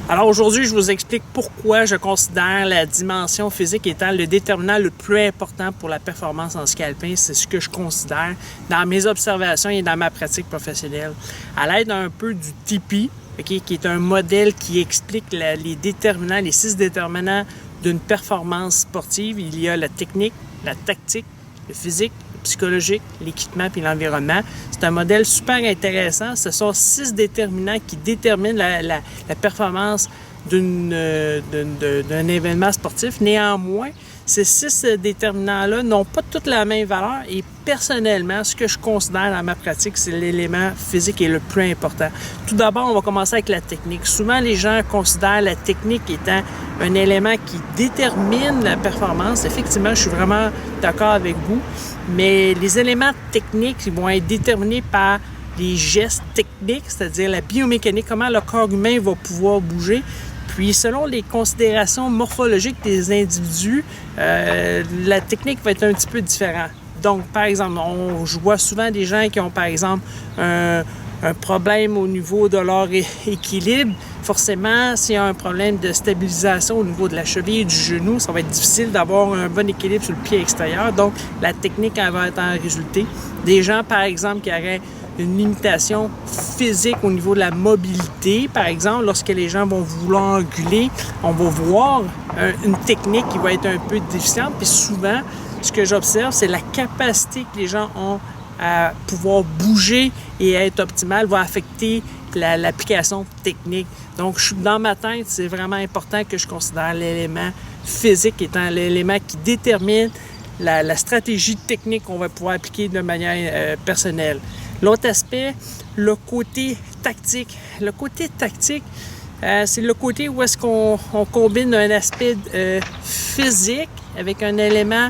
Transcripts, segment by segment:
Alors aujourd'hui, je vous explique pourquoi je considère la dimension physique étant le déterminant le plus important pour la performance en ski alpin. C'est ce que je considère dans mes observations et dans ma pratique professionnelle. À l'aide un peu du TIPI, qui est un modèle qui explique les déterminants, les 6 déterminants d'une performance sportive. Il y a la technique, la tactique, le physique, le psychologique, l'équipement puis l'environnement. C'est un modèle super intéressant. Ce sont 6 déterminants qui déterminent la performance d'un événement sportif. Néanmoins, ces 6 déterminants-là n'ont pas toutes la même valeur et personnellement, ce que je considère dans ma pratique, c'est l'élément physique est le plus important. Tout d'abord, on va commencer avec la technique. Souvent, les gens considèrent la technique étant un élément qui détermine la performance. Effectivement, je suis vraiment d'accord avec vous, mais les éléments techniques ils vont être déterminés par les gestes techniques, c'est-à-dire la biomécanique, comment le corps humain va pouvoir bouger. Puis, selon les considérations morphologiques des individus, la technique va être un petit peu différente. Donc, par exemple, je vois souvent des gens qui ont, par exemple, un problème au niveau de leur équilibre. Forcément, s'il y a un problème de stabilisation au niveau de la cheville et du genou, ça va être difficile d'avoir un bon équilibre sur le pied extérieur. Donc, la technique, elle va être en résulté. Des gens, par exemple, qui auraient une limitation physique au niveau de la mobilité. Par exemple, lorsque les gens vont vouloir anguler, on va voir une technique qui va être un peu déficiente. Puis souvent, ce que j'observe, c'est la capacité que les gens ont à pouvoir bouger et être optimale va affecter l'application technique. Donc, dans ma tête, c'est vraiment important que je considère l'élément physique étant l'élément qui détermine la stratégie technique qu'on va pouvoir appliquer de manière personnelle. L'autre aspect, le côté tactique. Le côté tactique, c'est le côté où est-ce qu'on combine un aspect physique avec un élément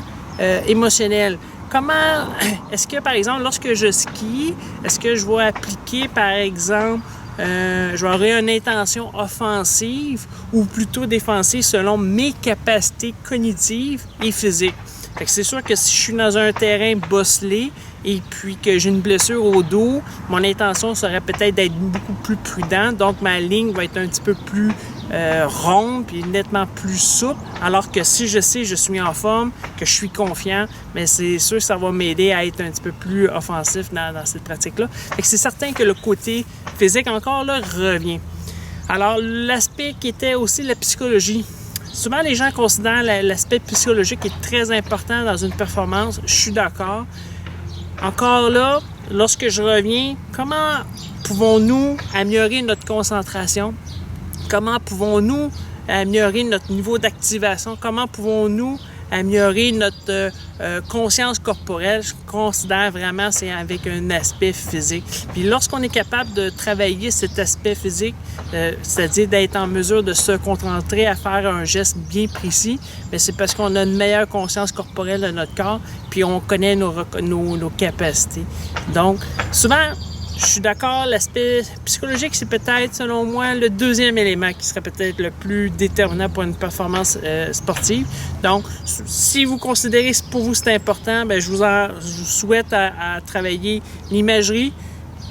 émotionnel. Comment est-ce que, par exemple, lorsque je skie, est-ce que je vais appliquer, par exemple, j'aurai une intention offensive ou plutôt défensive selon mes capacités cognitives et physiques? Fait que c'est sûr que si je suis dans un terrain bosselé et puis que j'ai une blessure au dos, mon intention serait peut-être d'être beaucoup plus prudent. Donc, ma ligne va être un petit peu plus ronde puis nettement plus souple. Alors que si je sais que je suis en forme, que je suis confiant, mais c'est sûr que ça va m'aider à être un petit peu plus offensif dans cette pratique-là. Fait que c'est certain que le côté physique, encore là, revient. Alors, l'aspect qui était aussi la psychologie. Souvent, les gens considèrent l'aspect psychologique est très important dans une performance. Je suis d'accord. Encore là, lorsque je reviens, comment pouvons-nous améliorer notre concentration? Comment pouvons-nous améliorer notre niveau d'activation? Comment pouvons-nous améliorer notre conscience corporelle? Je considère vraiment c'est avec un aspect physique. Puis lorsqu'on est capable de travailler cet aspect physique, c'est-à-dire d'être en mesure de se concentrer à faire un geste bien précis, mais c'est parce qu'on a une meilleure conscience corporelle de notre corps, puis on connaît nos capacités. Donc, souvent, je suis d'accord, l'aspect psychologique, c'est peut-être, selon moi, le deuxième élément qui serait peut-être le plus déterminant pour une performance sportive. Donc, si vous considérez que pour vous c'est important, bien, je vous souhaite à travailler l'imagerie,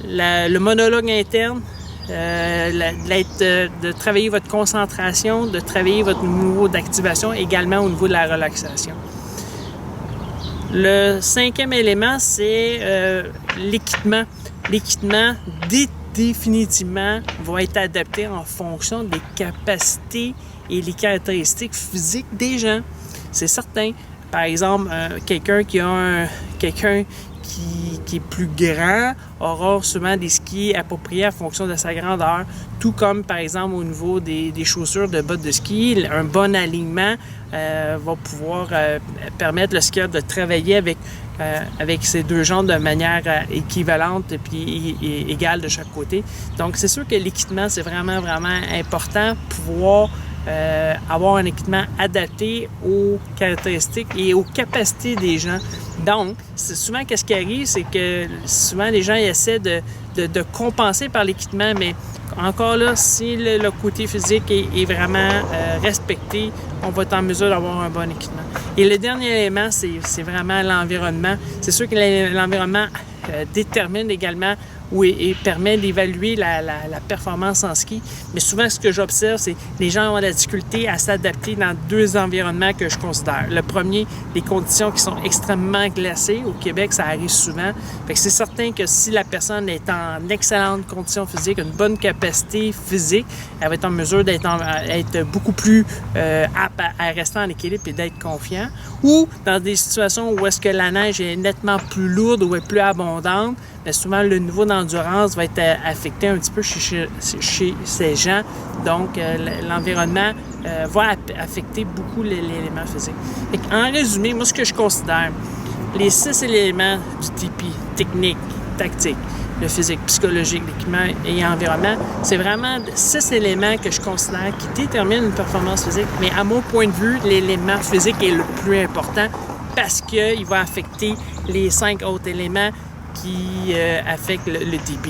le monologue interne, de travailler votre concentration, de travailler votre niveau d'activation, également au niveau de la relaxation. Le 5e élément, c'est l'équipement. L'équipement, définitivement, va être adapté en fonction des capacités et les caractéristiques physiques des gens. C'est certain. Par exemple, quelqu'un qui est plus grand aura souvent des skis appropriés en fonction de sa grandeur, tout comme par exemple au niveau des chaussures de bottes de ski, un bon alignement va pouvoir permettre le skieur de travailler avec ces deux jambes de manière équivalente et puis égale de chaque côté. Donc c'est sûr que l'équipement c'est vraiment important pouvoir avoir un équipement adapté aux caractéristiques et aux capacités des gens. Donc, c'est souvent qu'est-ce qui arrive, c'est que souvent les gens essaient de compenser par l'équipement, mais encore là, si le côté physique est vraiment respecté, on va être en mesure d'avoir un bon équipement. Et le dernier élément, c'est vraiment l'environnement. C'est sûr que l'environnement détermine également et permet d'évaluer la performance en ski. Mais souvent, ce que j'observe, c'est que les gens ont de la difficulté à s'adapter dans deux environnements que je considère. Le premier, les conditions qui sont extrêmement glacées. Au Québec, ça arrive souvent. Fait que c'est certain que si la personne est en excellente condition physique, une bonne capacité physique, elle va être en mesure d'être beaucoup plus apte à rester en équilibre et d'être confiant. Ou dans des situations où est-ce que la neige est nettement plus lourde ou est plus abondante, bien souvent le niveau d'endurance va être affecté un petit peu chez ces gens. Donc, l'environnement va affecter beaucoup l'élément physique. En résumé, moi, ce que je considère, les 6 éléments du TP, technique, tactique, le physique, psychologique, l'équipement et l'environnement, c'est vraiment 6 éléments que je considère qui déterminent une performance physique. Mais à mon point de vue, l'élément physique est le plus important parce qu'il va affecter les 5 autres éléments qui affectent le TP.